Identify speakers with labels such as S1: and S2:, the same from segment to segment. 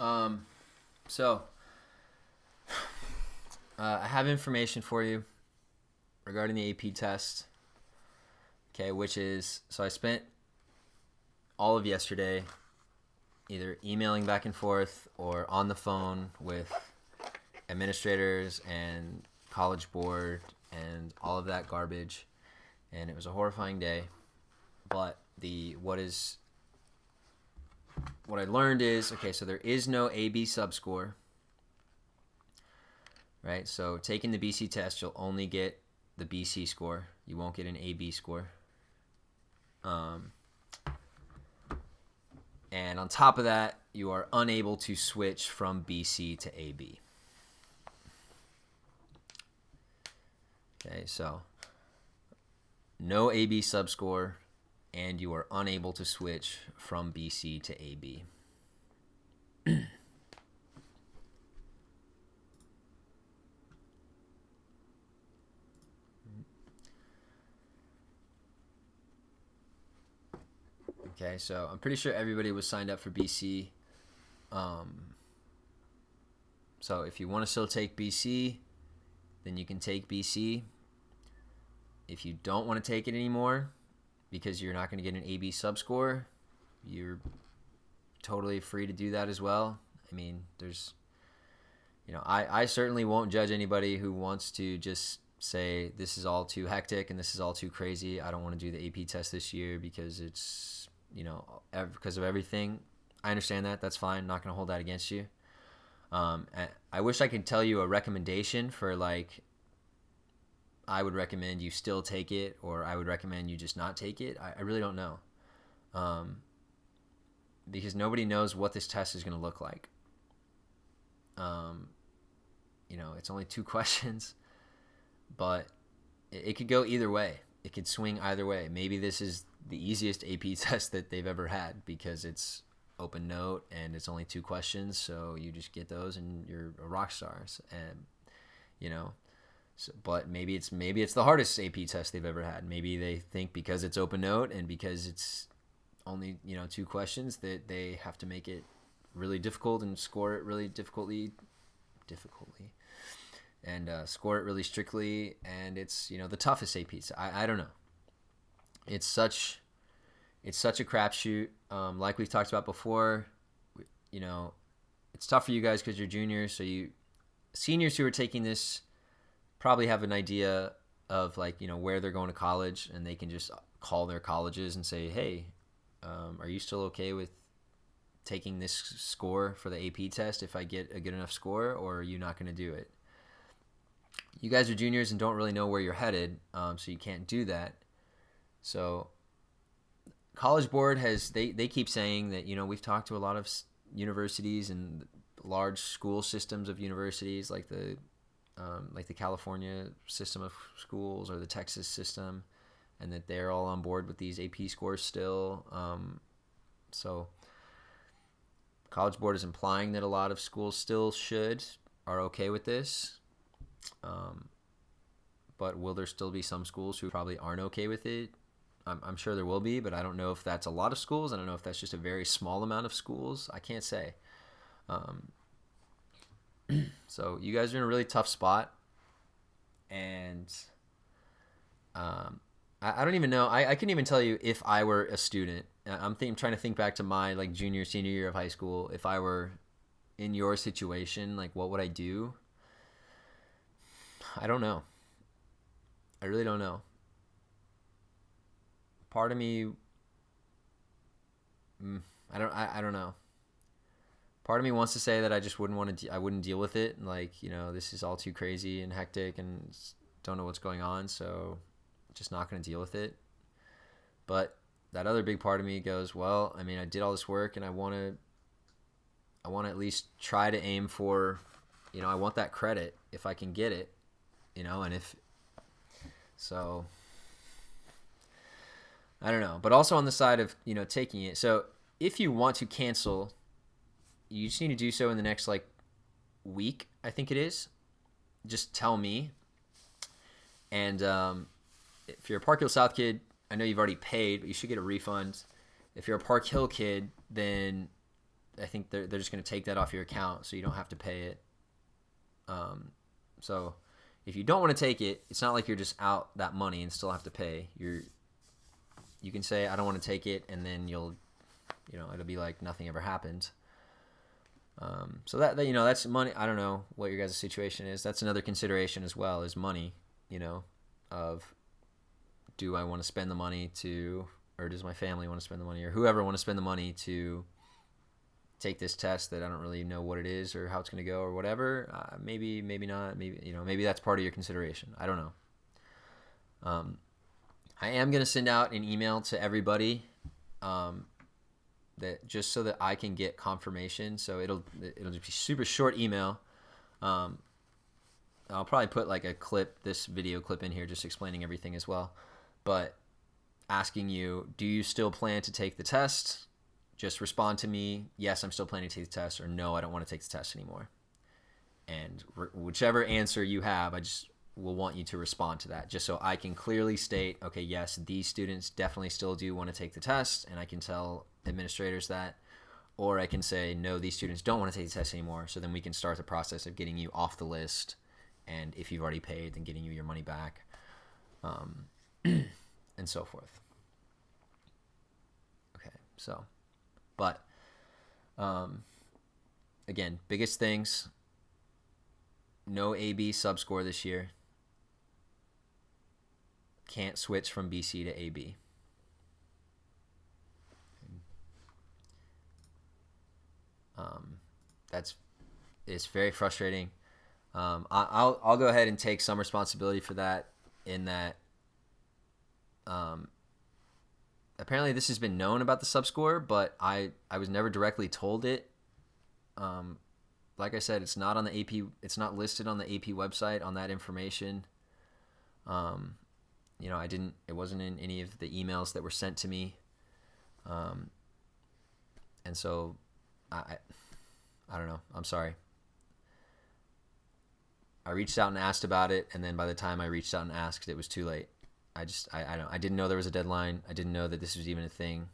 S1: Um, so I have information for you regarding the AP test. Okay, which is so I spent all of yesterday either emailing back and forth or on the phone with administrators and college board and all of that garbage, and it was a horrifying day. But what I learned is okay. So there is no AB subscore, right? So taking the BC test, you'll only get the BC score. You won't get an AB score. And on top of that, you are unable to switch from BC to AB. Okay, so no AB subscore, and you are unable to switch from BC to AB. Okay, so I'm pretty sure everybody was signed up for BC. So if you want to still take BC, then you can take BC. If you don't want to take it anymore because you're not going to get an AB subscore, you're totally free to do that as well. I mean, I certainly won't judge anybody who wants to just say this is all too hectic and this is all too crazy. I don't want to do the AP test this year because it's, because of everything. I understand that. That's fine. Not going to hold that against you. I wish I could tell you a recommendation for I would recommend you still take it, or I would recommend you just not take it. I really don't know. Because nobody knows what this test is going to look like. It's only 2 questions, but it could go either way. It could swing either way. Maybe this is the easiest AP test that they've ever had because it's open note and it's only 2 questions, so you just get those and you're a rock star. But maybe it's the hardest AP test they've ever had. Maybe they think because it's open note and because it's only 2 questions that they have to make it really difficult and score it really difficultly, and score it really strictly, and it's the toughest AP. I don't know. It's such a crapshoot. Like we've talked about before, it's tough for you guys because you're juniors. So seniors who are taking this probably have an idea of where they're going to college, and they can just call their colleges and say, hey, are you still okay with taking this score for the AP test if I get a good enough score, or are you not going to do it? You guys are juniors and don't really know where you're headed, so you can't do that. So College Board they keep saying that we've talked to a lot of universities and large school systems of universities like the California system of schools or the Texas system, and that they're all on board with these AP scores still. So College Board is implying that a lot of schools still are okay with this. But will there still be some schools who probably aren't okay with it? I'm sure there will be, but I don't know if that's a lot of schools. I don't know if that's just a very small amount of schools. I can't say. So you guys are in a really tough spot, and I don't even know. I couldn't even tell you if I were a student. I'm trying to think back to my junior, senior year of high school. If I were in your situation, what would I do? I don't know. I really don't know. Part of me, I don't know. Part of me wants to say that I just I wouldn't deal with it. This is all too crazy and hectic and don't know what's going on, so just not going to deal with it. But that other big part of me goes, well, I mean, I did all this work and I want to at least try to aim for, I want that credit if I can get it, and so I don't know. But also on the side of, taking it. So if you want to cancel, you just need to do so in the next week, I think it is. Just tell me. And if you're a Park Hill South kid, I know you've already paid, but you should get a refund. If you're a Park Hill kid, then I think they're just going to take that off your account, so you don't have to pay it. So if you don't want to take it, it's not like you're just out that money and still have to pay. You can say I don't want to take it, and then it'll be like nothing ever happened. So that that's money. I don't know what your guys' situation is. That's another consideration as well, is money. Of do I want to spend the money to, or does my family want to spend the money, or whoever want to spend the money to take this test that I don't really know what it is or how it's going to go or whatever. Maybe not. Maybe that's part of your consideration. I don't know. I am going to send out an email to everybody, that just so that I can get confirmation. So it'll just be super short email. I'll probably put like this video clip in here just explaining everything as well. But asking you, do you still plan to take the test? Just respond to me, yes, I'm still planning to take the test, or no, I don't want to take the test anymore. And whichever answer you have, I just will want you to respond to that, just so I can clearly state, okay, yes, these students definitely still do want to take the test, and I can tell administrators that. Or I can say, no, these students don't want to take the test anymore, so then we can start the process of getting you off the list, and if you've already paid, then getting you your money back, and so forth. Okay, so, but, again, biggest things, no AB subscore this year. Can't switch from BC to AB. It's very frustrating. I'll go ahead and take some responsibility for that, in that apparently this has been known about the subscore, but I was never directly told it. Like I said, it's not on the AP. It's not listed on the AP website on that information. I didn't. It wasn't in any of the emails that were sent to me. And so I don't know. I'm sorry. I reached out and asked about it, and then by the time I reached out and asked, it was too late. I didn't know there was a deadline. I didn't know that this was even a thing.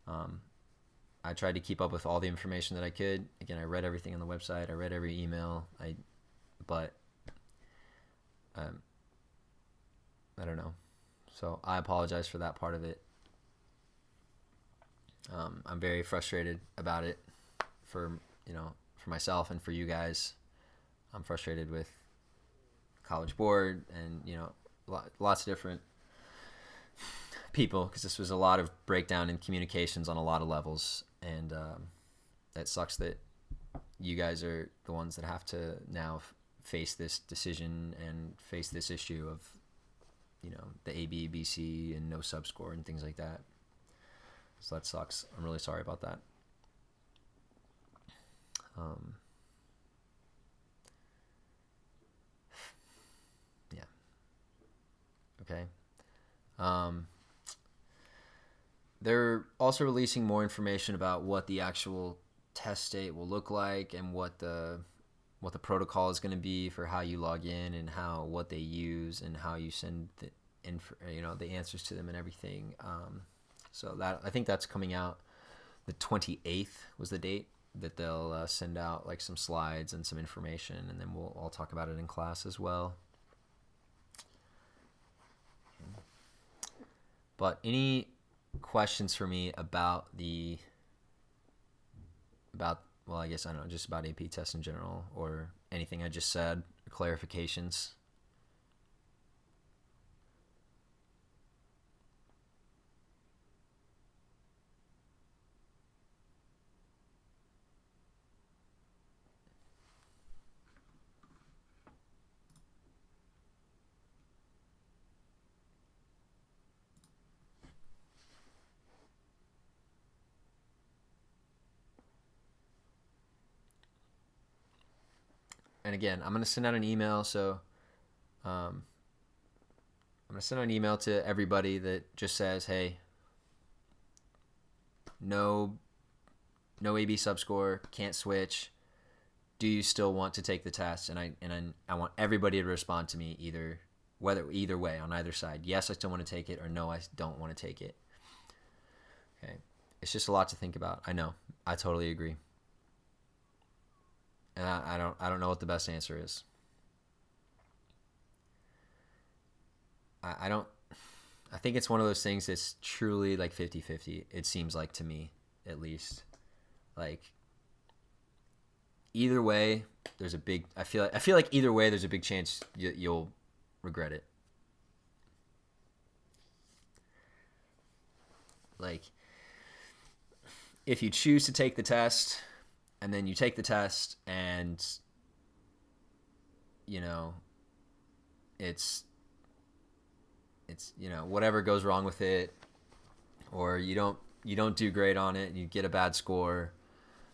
S1: I tried to keep up with all the information that I could. Again, I read everything on the website. I read every email. But I don't know. So I apologize for that part of it. I'm very frustrated about it for myself and for you guys. I'm frustrated with College Board and, lots of different people, because this was a lot of breakdown in communications on a lot of levels. And that sucks that you guys are the ones that have to now face this decision and face this issue of, the AB, BC, and no subscore and things like that. So that sucks. I'm really sorry about that. Yeah. Okay. They're also releasing more information about what the actual test date will look like, and what the protocol is going to be for how you log in, and what they use, and how you send the answers to them and everything. So that, I think that's coming out the 28th was the date that they'll send out like some slides and some information, and then we'll all talk about it in class as well. But any questions for me about well, I guess, I don't know, just about AP tests in general, or anything I just said, or clarifications? And again, I'm going to send out an email. So I'm going to send out an email to everybody that just says, hey, no AB subscore, can't switch. Do you still want to take the test? And I want everybody to respond to me either way, on either side. Yes, I still want to take it, or no, I don't want to take it. Okay. it's just a lot to think about. I know. I totally agree. And I don't know what the best answer is. I don't I think it's one of those things that's truly like 50-50. It seems like to me, at least. Like either way, there's a big I feel like either way there's a big chance you'll regret it. Like if you choose to take the test and then you take the test and you know it's whatever goes wrong with it, or you don't do great on it and you get a bad score,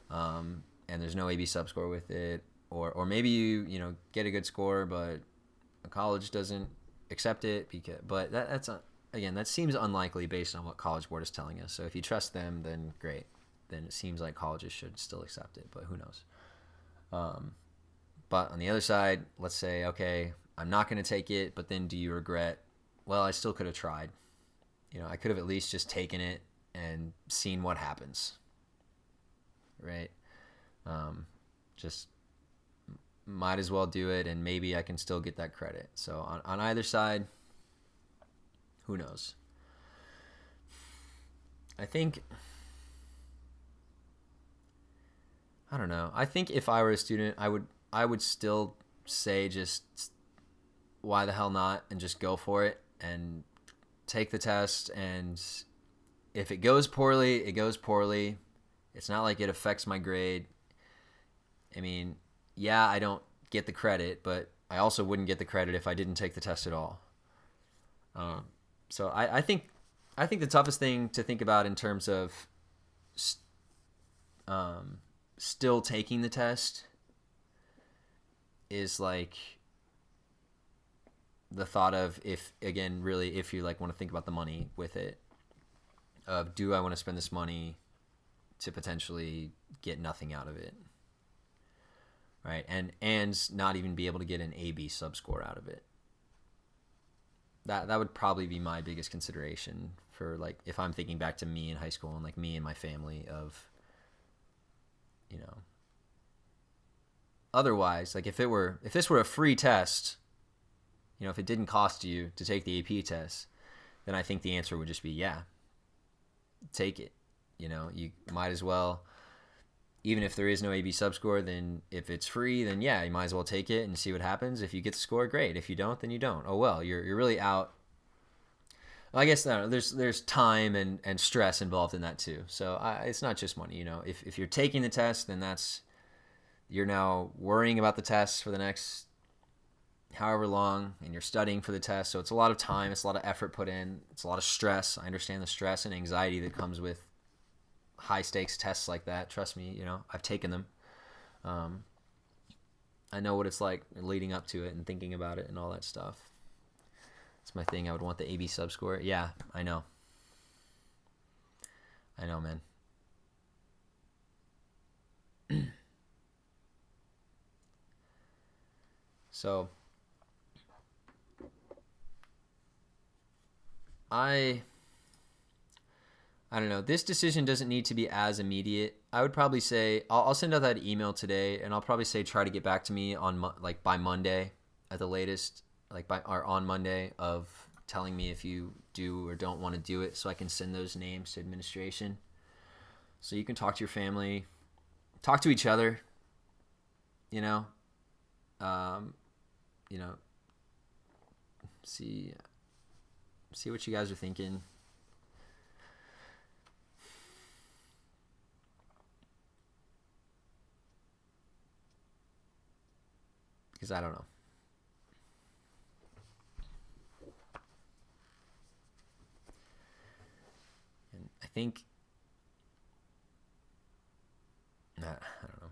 S1: and there's no AB sub score with it, or maybe you get a good score but a college doesn't accept it but that's again, that seems unlikely based on what College Board is telling us. So if you trust them, then great. Then it seems like colleges should still accept it, but who knows? But on the other side, let's say, okay, I'm not going to take it, but then do you regret? Well, I still could have tried. I could have at least just taken it and seen what happens, right? Just might as well do it, and maybe I can still get that credit. So on either side, who knows? I don't know. I think if I were a student, I would still say just why the hell not, and just go for it and take the test. And if it goes poorly, it goes poorly. It's not like it affects my grade. I mean, yeah, I don't get the credit, but I also wouldn't get the credit if I didn't take the test at all. So I think the toughest thing to think about in terms of still taking the test is like the thought of if you like want to think about the money with it, of do I want to spend this money to potentially get nothing out of it, right? And not even be able to get an AB sub score out of it. That would probably be my biggest consideration for, like, if I'm thinking back to me in high school and like me and my family of, otherwise, like if this were a free test, if it didn't cost you to take the AP test, then I think the answer would just be, yeah, take it. You might as well, even if there is no AB sub score, then if it's free, then yeah, you might as well take it and see what happens. If you get the score, great. If you don't, then you don't. Oh well, you're really out. Well, I guess there's time and stress involved in that too. So it's not just money. If you're taking the test, then you're now worrying about the test for the next however long, and you're studying for the test. So it's a lot of time, it's a lot of effort put in, it's a lot of stress. I understand the stress and anxiety that comes with high stakes tests like that. Trust me, I've taken them. I know what it's like leading up to it and thinking about it and all that stuff. It's my thing. I would want the AB sub score. Yeah, I know, man. So I don't know. This decision doesn't need to be as immediate. I would probably say I'll send out that email today, and I'll probably say try to get back to me on by Monday at the latest, or on Monday, of telling me if you do or don't want to do it, so I can send those names to administration. So you can talk to your family, talk to each other. See what you guys are thinking. Because I don't know. And I think, I don't know.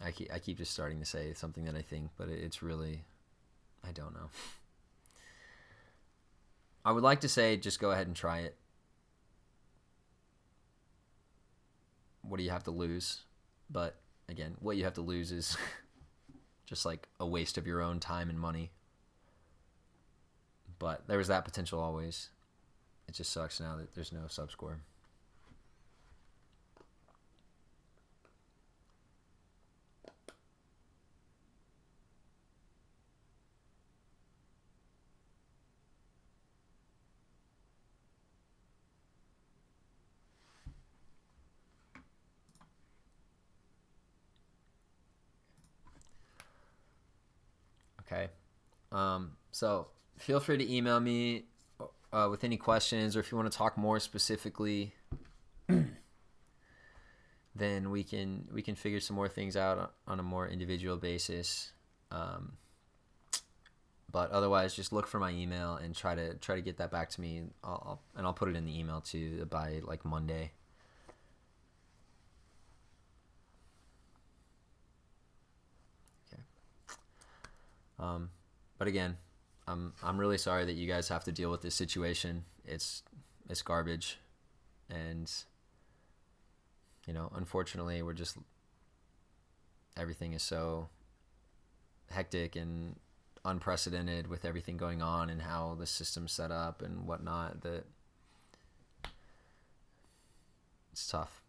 S1: I keep just starting to say something that I think, but it's really, I don't know. I would like to say just go ahead and try it. What do you have to lose? But again, what you have to lose is just like a waste of your own time and money. But there was that potential always. It just sucks now that there's no sub score. Okay. So feel free to email me with any questions, or if you want to talk more specifically, then we can figure some more things out on a more individual basis. But otherwise, just look for my email and try to get that back to me. I'll put it in the email too by like Monday. Okay. But again, I'm really sorry that you guys have to deal with this situation. It's garbage, and unfortunately, everything is so hectic and unprecedented with everything going on and how the system's set up and whatnot, that it's tough.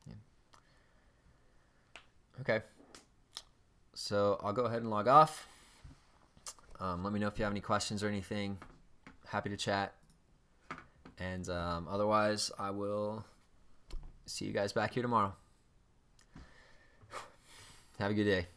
S1: Yeah. Okay. So I'll go ahead and log off. Let me know if you have any questions or anything. Happy to chat. And otherwise, I will see you guys back here tomorrow. Have a good day.